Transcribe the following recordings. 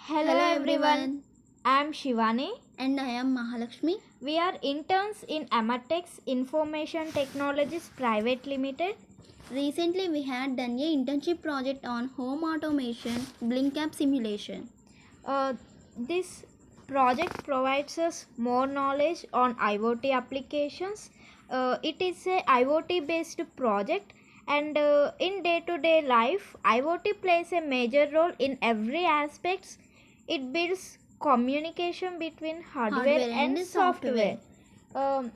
Hello everyone, I am Shivani. And I am Mahalakshmi. We are interns in EMERTXE Information Technologies Private Limited. Recently, we had done a internship project on home automation BLYNK app simulation. This project provides us more knowledge on IoT applications. It is a IoT based project, and in day-to-day life, IoT plays a major role in every aspect. It builds communication between hardware and software. Um,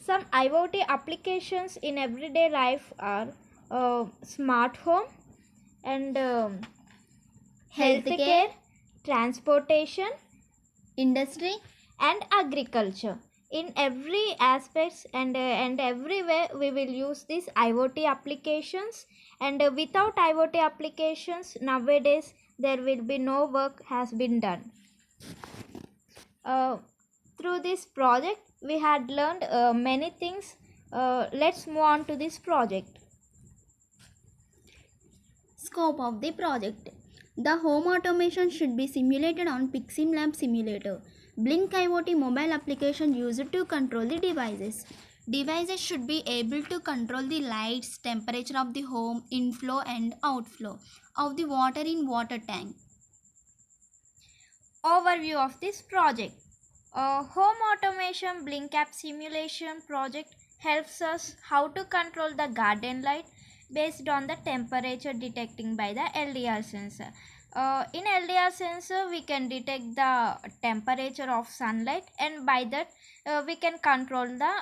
some IoT applications in everyday life are smart home and healthcare, transportation, industry, and agriculture. In every aspects and everywhere we will use these IoT applications, and without IoT applications nowadays there will be no work has been done. Through this project we had learned many things. Let's move on to this project. Scope of the project. The home automation should be simulated on PXIMLab simulator. BLYNK IoT mobile application used to control the devices. Devices should be able to control the lights, temperature of the home, inflow and outflow of the water in water tank. Overview of this project. Home automation BLYNK app simulation project helps us how to control the garden light based on the temperature detecting by the LDR sensor. In LDR sensor we can detect the temperature of sunlight, and by that we can control the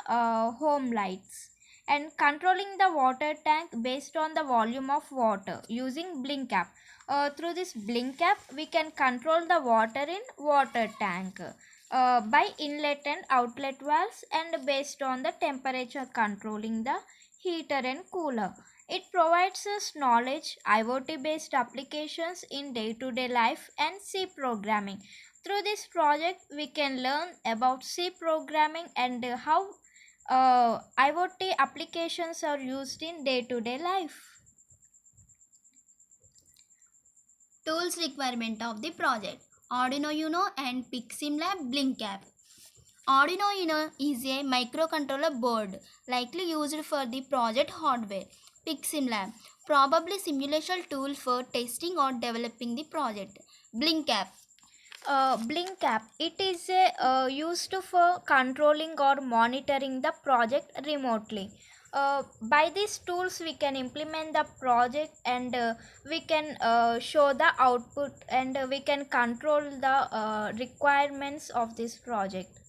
home lights, and controlling the water tank based on the volume of water using BLYNK app. Through this BLYNK app we can control the water in water tank by inlet and outlet valves, and based on the temperature controlling the heater and cooler. It provides us knowledge, IoT based applications in day to day life, and C programming. Through this project we can learn about C programming and how IoT applications are used in day to day life. Tools requirement of the project. Arduino Uno and PXIMLab BLYNK app. Arduino Uno is a microcontroller board likely used for the project hardware. PXIMLab, probably simulation tool for testing or developing the project. BLYNK app. BLYNK app, it is used for controlling or monitoring the project remotely. By these tools we can implement the project, and we can show the output, and we can control the requirements of this project.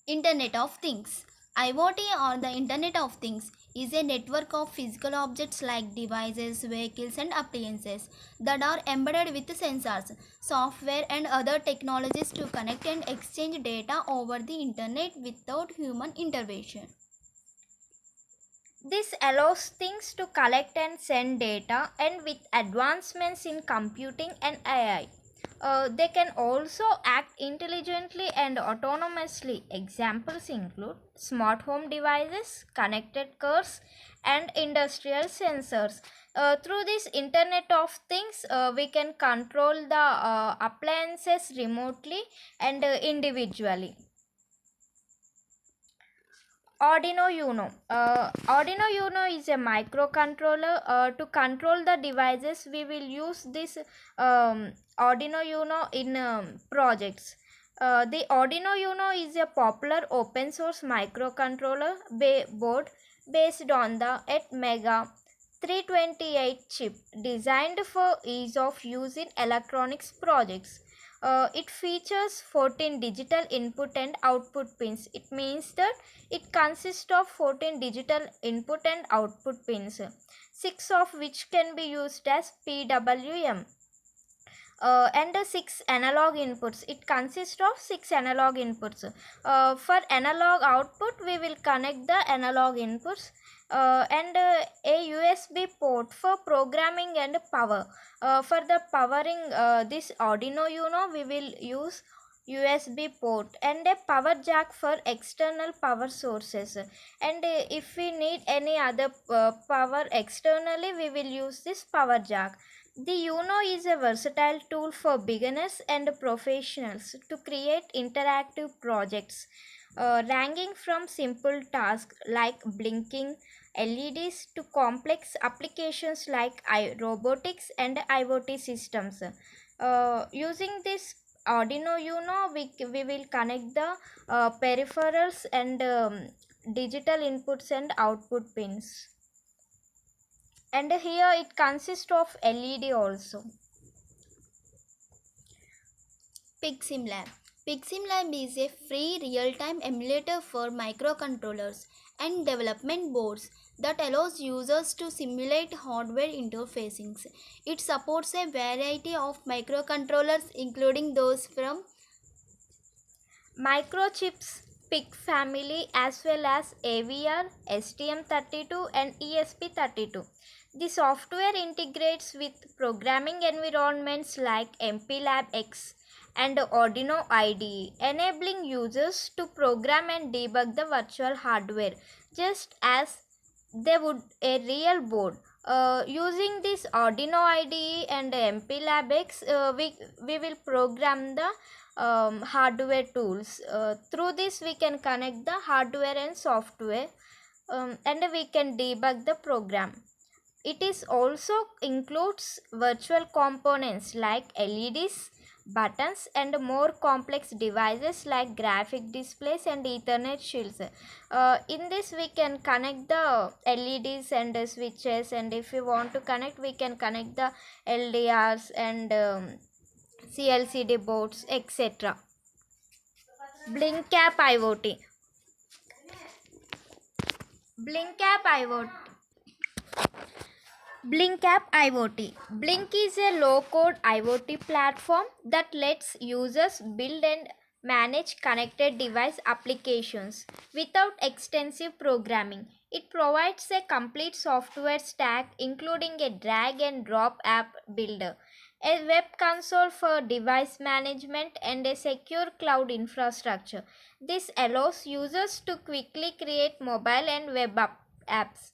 Internet of Things. IoT, or the Internet of Things, is a network of physical objects like devices, vehicles and appliances that are embedded with sensors, software and other technologies to connect and exchange data over the internet without human intervention. This allows things to collect and send data, and with advancements in computing and AI, they can also act intelligently and autonomously. Examples include smart home devices, connected cars, and industrial sensors. Through this Internet of Things, we can control the appliances remotely and individually. Arduino Uno. Arduino Uno is a microcontroller. To control the devices, we will use this Arduino Uno in projects. The Arduino Uno is a popular open source microcontroller board based on the 8 328 chip, designed for ease of use in electronics projects. It features 14 digital input and output pins. It means that it consists of 14 digital input and output pins, 6 of which can be used as PWM. And 6 analog inputs. It consists of 6 analog inputs. For analog output we will connect the analog inputs, and a USB port for programming and power. For the powering this Arduino Uno we will use USB port and a power jack for external power sources. And if we need any other power externally, we will use this power jack. The UNO is a versatile tool for beginners and professionals to create interactive projects, ranging from simple tasks like blinking LEDs to complex applications like robotics and IoT systems. Using this Arduino UNO, we will connect the peripherals and digital inputs and output pins. And here it consists of LED also. PXIMLab. PXIMLab is a free real-time emulator for microcontrollers and development boards that allows users to simulate hardware interfacings. It supports a variety of microcontrollers including those from Microchips PIC family as well as AVR, STM32 and ESP32. The software integrates with programming environments like MPLAB-X and Arduino IDE, enabling users to program and debug the virtual hardware just as they would a real board. Using this Arduino IDE and MPLAB-X, we will program the hardware tools. Through this, we can connect the hardware and software, and we can debug the program. It is also includes virtual components like LEDs, buttons, and more complex devices like graphic displays and Ethernet shields. In this, we can connect the LEDs and switches, and if we want to connect, we can connect the LDRs and CLCD boards, etc. BLYNK IoT. BLYNK IoT. BLYNK IoT. BLYNK is a low-code IoT platform that lets users build and manage connected device applications without extensive programming. It provides a complete software stack including a drag and drop app builder, a web console for device management, and a secure cloud infrastructure. This allows users to quickly create mobile and web apps,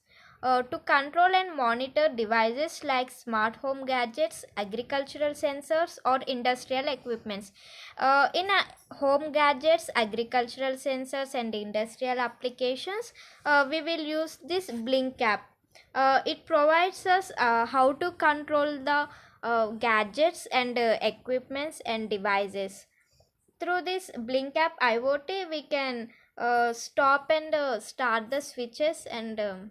to control and monitor devices like smart home gadgets, agricultural sensors, or industrial equipments. In home gadgets, agricultural sensors, and industrial applications, we will use this BLYNK app. It provides us how to control the gadgets and equipments and devices. Through this BLYNK app IoT, we can stop and start the switches, and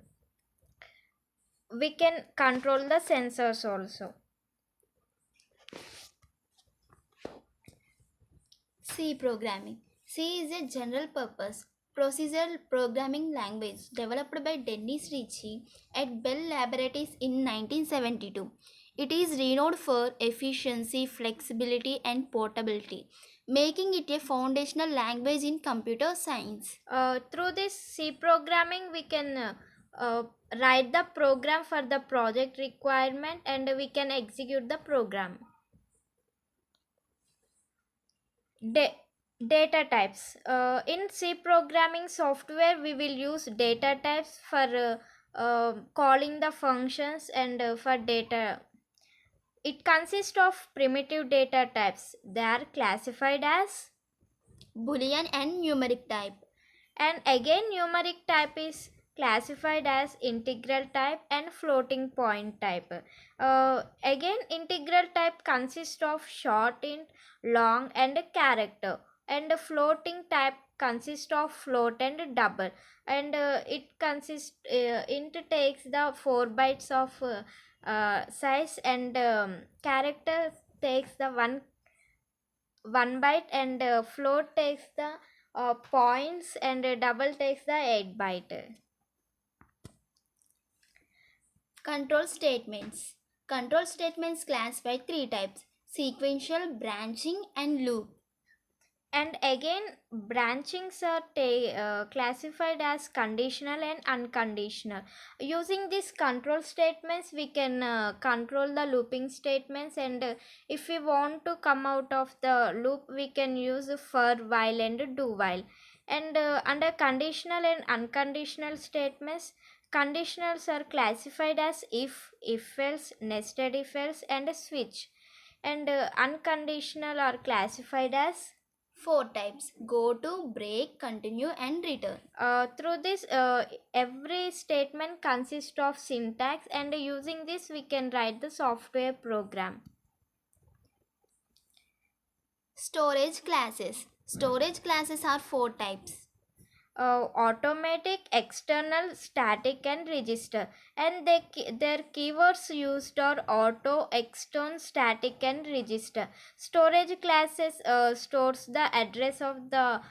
we can control the sensors also. C programming. C is a general purpose procedural programming language developed by Dennis Ritchie at Bell Laboratories in 1972. It is renowned for efficiency, flexibility, and portability, making it a foundational language in computer science. Through this C programming, we can write the program for the project requirement, and we can execute the program. Data types. In C programming software, we will use data types for calling the functions and for data. It consists of primitive data types. They are classified as, Boolean and numeric type. and again numeric type is classified as integral type and floating point type. Again integral type consists of short int, long, and a character, and a floating type consists of float and double, and it consists int takes the 4 bytes of size, and character takes the 1 byte, and float takes the points, and double takes the 8 byte. Control statements. Control statements classified three types: sequential, branching, and loop. And again, branchings are classified as conditional and unconditional. Using these control statements, we can control the looping statements, and if we want to come out of the loop, we can use for, while, and do while. And under conditional and unconditional statements, conditionals are classified as if else, nested if else, and a switch. And unconditional are classified as Four types: go to, break, continue, and return. through this, every statement consists of syntax, and using this we can write the software program. Storage classes. Storage classes are four types. Automatic, external, static, and register. And their keywords used are auto, extern, static, and register. Storage classes stores the address of the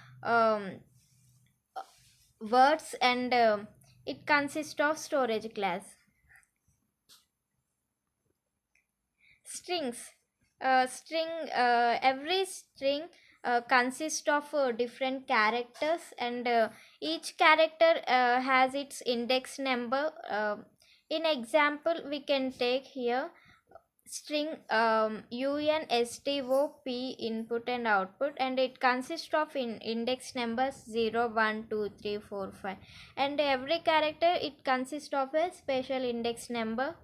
words, and it consists of storage class. Strings. Every string consists of different characters, and each character has its index number. In example, we can take here string unstop input and output, and it consists of index numbers 0, 1, 2, 3, 4, 5, and every character it consists of a special index number.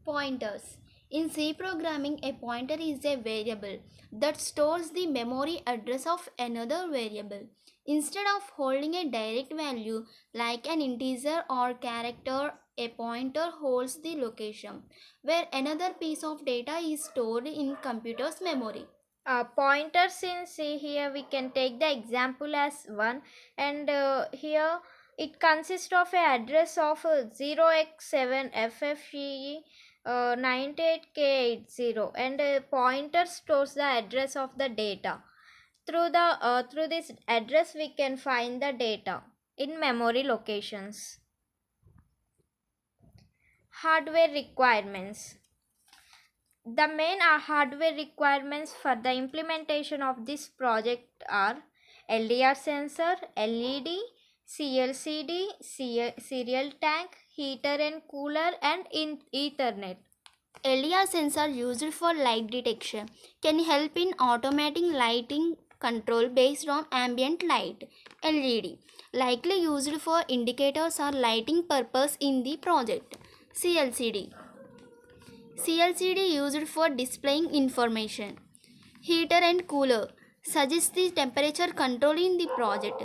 Pointers. In C programming, a pointer is a variable that stores the memory address of another variable. Instead of holding a direct value like an integer or character, a pointer holds the location where another piece of data is stored in computer's memory. Pointers in C, here we can take the example as 1, and here it consists of a address of 0x7FFGE 98K80, and pointer stores the address of the data. Through this address we can find the data in memory locations. Hardware requirements. The main hardware requirements for the implementation of this project are LDR sensor, LED, CLCD, serial tank, heater and cooler, and Ethernet. LDR sensor used for light detection can help in automating lighting control based on ambient light. LED likely used for indicators or lighting purpose in the project. CLCD used for displaying information. Heater and cooler suggest the temperature control in the project.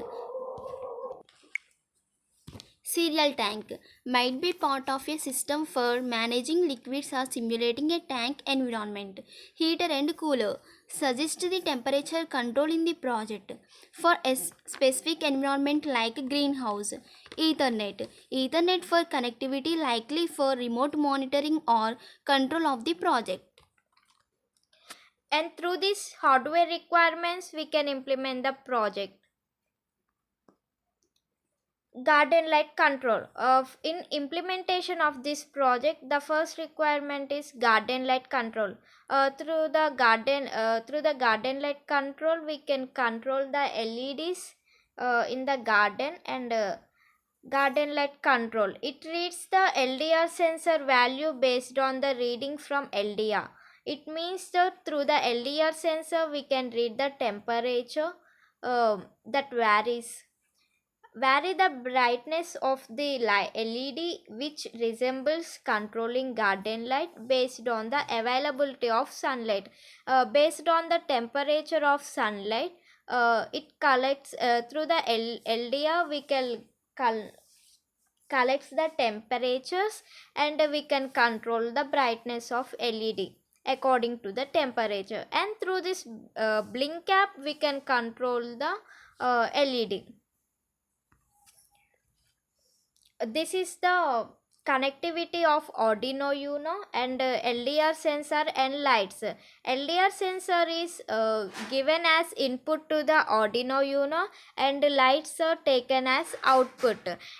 Serial tank might be part of a system for managing liquids or simulating a tank environment. Heater and cooler suggest the temperature control in the project for a specific environment like greenhouse. Ethernet for connectivity, likely for remote monitoring or control of the project. And through these hardware requirements we can implement the project. Garden light control. In implementation of this project, the first requirement is garden light control. Through the garden light control we can control the LEDs in the garden, and garden light control, it reads the LDR sensor value based on the reading from LDR. It means that through the LDR sensor we can read the temperature that vary the brightness of the LED, which resembles controlling garden light based on the availability of sunlight. Based on the temperature of sunlight, it collects through the LDR we can collects the temperatures, and we can control the brightness of LED according to the temperature. And through this blink app we can control the LED. This is the connectivity of Arduino Uno and LDR sensor and lights. LDR sensor is given as input to the Arduino Uno and lights are taken as output.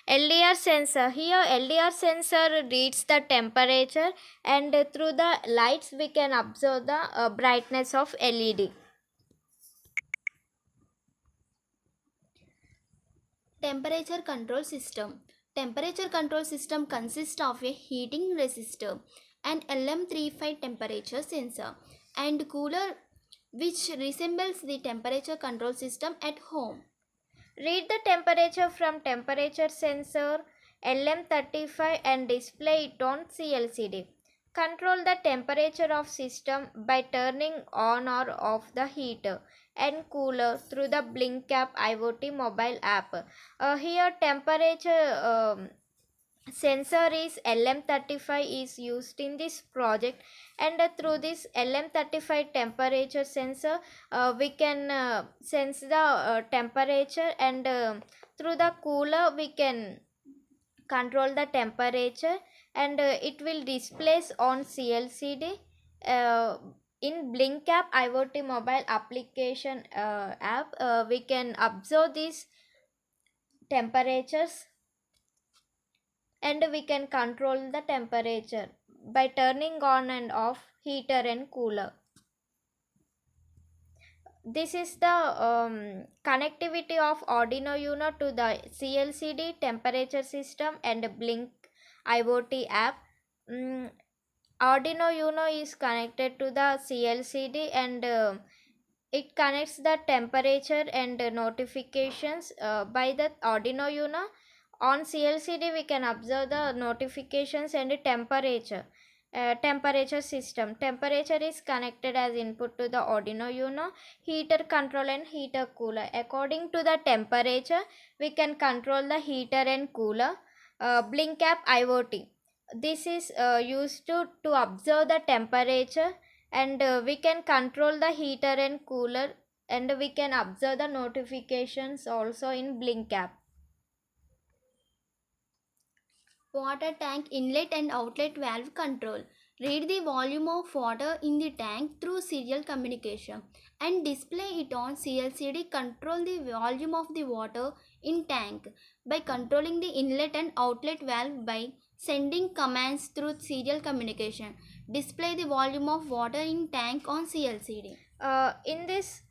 LDR sensor, here LDR sensor reads the temperature and through the lights we can observe the brightness of LED. Temperature control system. Temperature control system consists of a heating resistor, an LM35 temperature sensor, and cooler which resembles the temperature control system at home. Read the temperature from temperature sensor LM35 and display it on CLCD. Control the temperature of system by turning on or off the heater and cooler through the BLYNK app IoT mobile app. Here temperature sensor is LM35 is used in this project, and through this LM35 temperature sensor we can sense the temperature, and through the cooler we can control the temperature, and it will displays on CLCD. In BLYNK app IoT mobile application app we can observe these temperatures, and we can control the temperature by turning on and off heater and cooler. This is the connectivity of Arduino Uno to the CLCD temperature system and BLYNK IoT app. Arduino Uno is connected to the CLCD, and it connects the temperature and notifications by the Arduino Uno. On CLCD we can observe the notifications and temperature. Temperature system. Temperature is connected as input to the Arduino Uno. Heater control and heater cooler. According to the temperature, we can control the heater and cooler. BLYNK app IoT. This is used to observe the temperature, and we can control the heater and cooler, and we can observe the notifications also in BLYNK app. Water tank inlet and outlet valve control. Read the volume of water in the tank through serial communication and display it on CLCD. Control the volume of the water in tank by controlling the inlet and outlet valve by sending commands through serial communication. Display the volume of water in tank on CLCD. In this,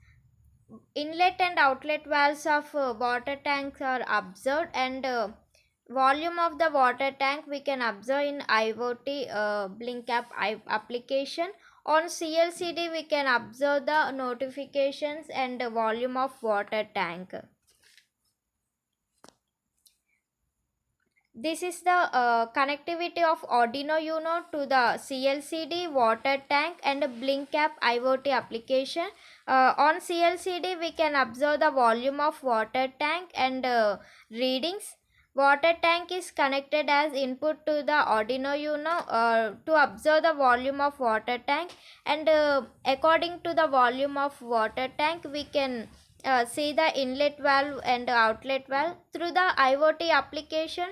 inlet and outlet valves of water tanks are observed, and volume of the water tank we can observe in IoT BLYNK app application. On CLCD we can observe the notifications and the volume of water tank. This is the connectivity of Arduino Uno to the CLCD, water tank and BLYNK app IoT application. On CLCD we can observe the volume of water tank and readings. Water tank is connected as input to the Arduino Uno to observe the volume of water tank, and according to the volume of water tank we can see the inlet valve and outlet valve. Through the IoT application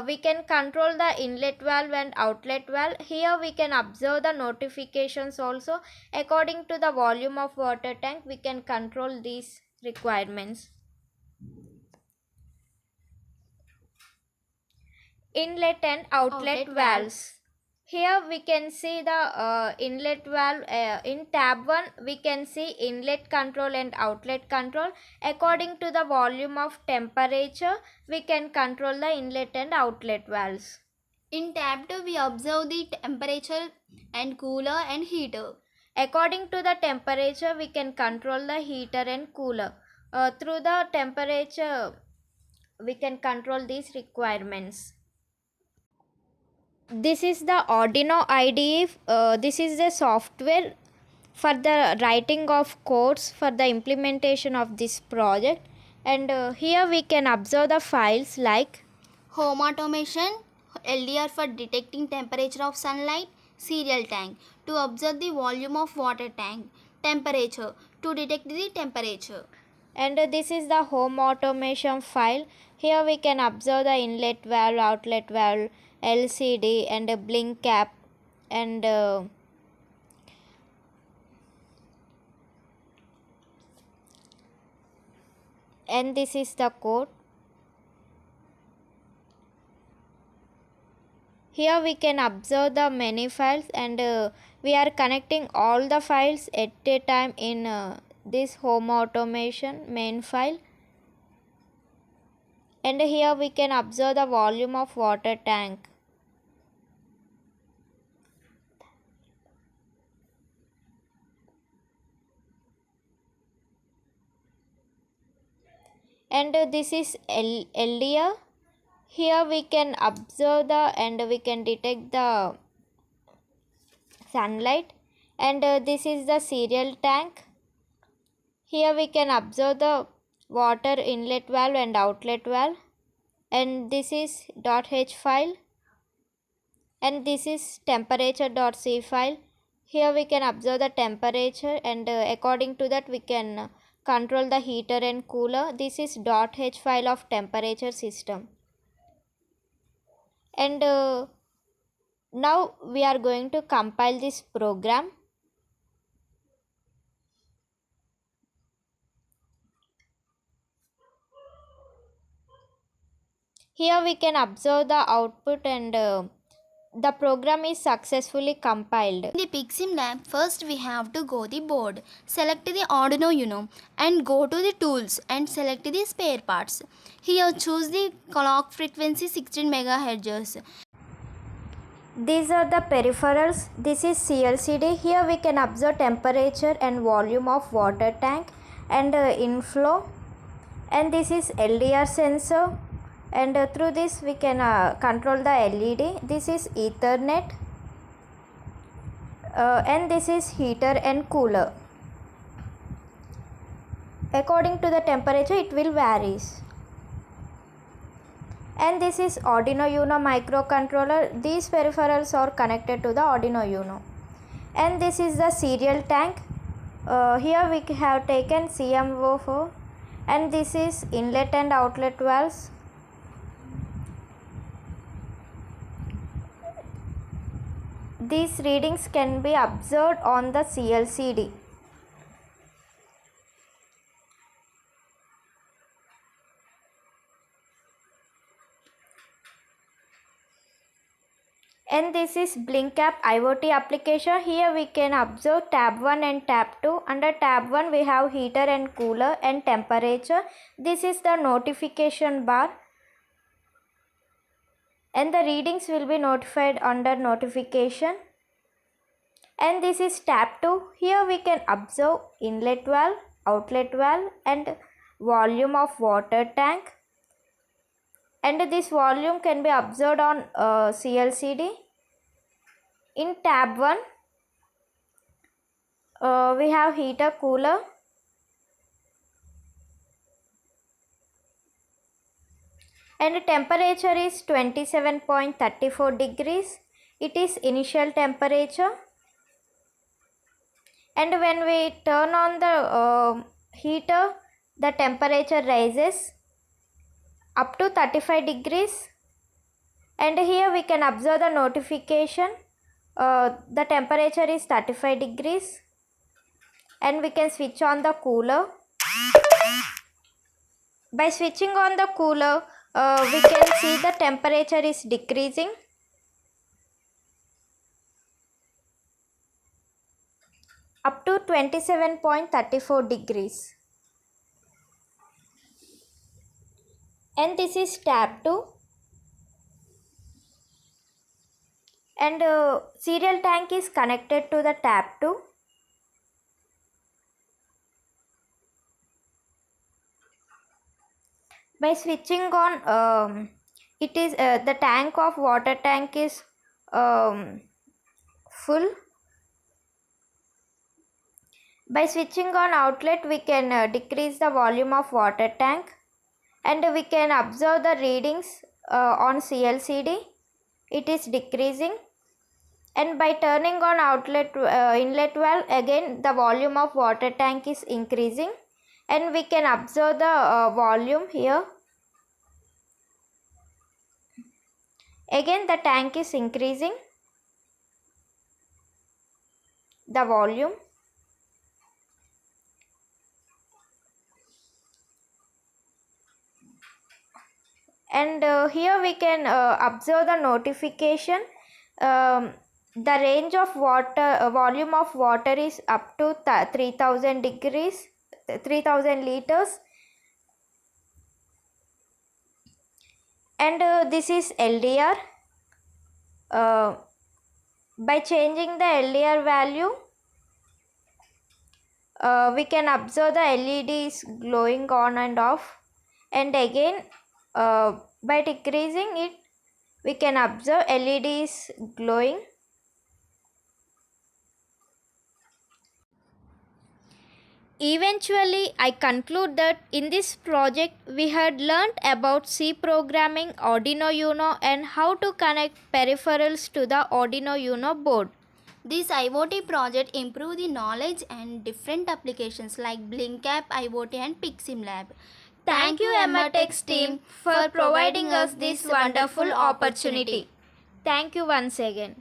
we can control the inlet valve and outlet valve. Here we can observe the notifications also. According to the volume of water tank we can control these requirements. Inlet and outlet valves. Here we can see the inlet valve. In tab 1 we can see inlet control and outlet control. According to the volume of temperature we can control the inlet and outlet valves. In tab 2 we observe the temperature and cooler and heater. According to the temperature we can control the heater and cooler. Through the temperature we can control these requirements. This is the Arduino IDE. This is the software for the writing of codes for the implementation of this project, and here we can observe the files like home automation, LDR for detecting temperature of sunlight, serial tank to observe the volume of water tank, temperature to detect the temperature. And this is the home automation file. Here we can observe the inlet valve, outlet valve, LCD and a blink cap, and this is the code. Here we can observe the many files, and we are connecting all the files at a time in this home automation main file. And here we can observe the volume of water tank. And this is LDR. Here we can observe the and we can detect the sunlight. And this is the serial tank. Here we can observe the water inlet valve and outlet valve. And this is .h file. And this is temperature.c file. Here we can observe the temperature, and according to that we can control the heater and cooler. This is .h file of temperature system. And now we are going to compile this program. Here we can observe the output, and the program is successfully compiled. In the PXIMLab, first we have to go the board, select the Arduino Uno and go to the tools and select the spare parts. Here choose the clock frequency 16 MHz. These are the peripherals. This is CLCD. Here we can observe temperature and volume of water tank and inflow. And this is LDR sensor. And through this we can control the LED. This is Ethernet. And this is heater and cooler. According to the temperature it will varies. And this is Arduino Uno microcontroller. These peripherals are connected to the Arduino Uno. And this is the serial tank. Here we have taken CMO4, and this is inlet and outlet valves. These readings can be observed on the CLCD. And this is BLYNK app IoT application. Here we can observe tab 1 and tab 2. Under tab 1 we have heater and cooler and temperature. This is the notification bar. And the readings will be notified under notification. And this is tab 2. Here we can observe inlet valve, outlet valve and volume of water tank. And this volume can be observed on CLCD. In tab 1 we have heater cooler. And temperature is 27.34 degrees. It is initial temperature. And when we turn on the heater, the temperature rises up to 35 degrees. And here we can observe the notification. The temperature is 35 degrees. And we can switch on the cooler. By switching on the cooler, we can see the temperature is decreasing. Up to 27.34 degrees. And this is tab 2. And serial tank is connected to the tab 2. By switching on, it is the tank of water tank is full. By switching on outlet, we can decrease the volume of water tank, and we can observe the readings on CLCD. It is decreasing. And by turning on outlet inlet valve, again the volume of water tank is increasing. and we can observe the volume here. Again the tank is increasing the volume, and here we can observe the notification. The range of water volume of water is up to 3000 degrees 3000 liters, and this is LDR. By changing the LDR value, we can observe the LED is glowing on and off, and again by decreasing it we can observe LED is glowing. Eventually, I conclude that in this project we had learnt about C programming, Arduino Uno, and how to connect peripherals to the Arduino Uno board. This IoT project improve the knowledge and different applications like BLYNK app, IoT and PXIMLab. Thank you EMERTXE team for providing us this wonderful opportunity. Thank you once again.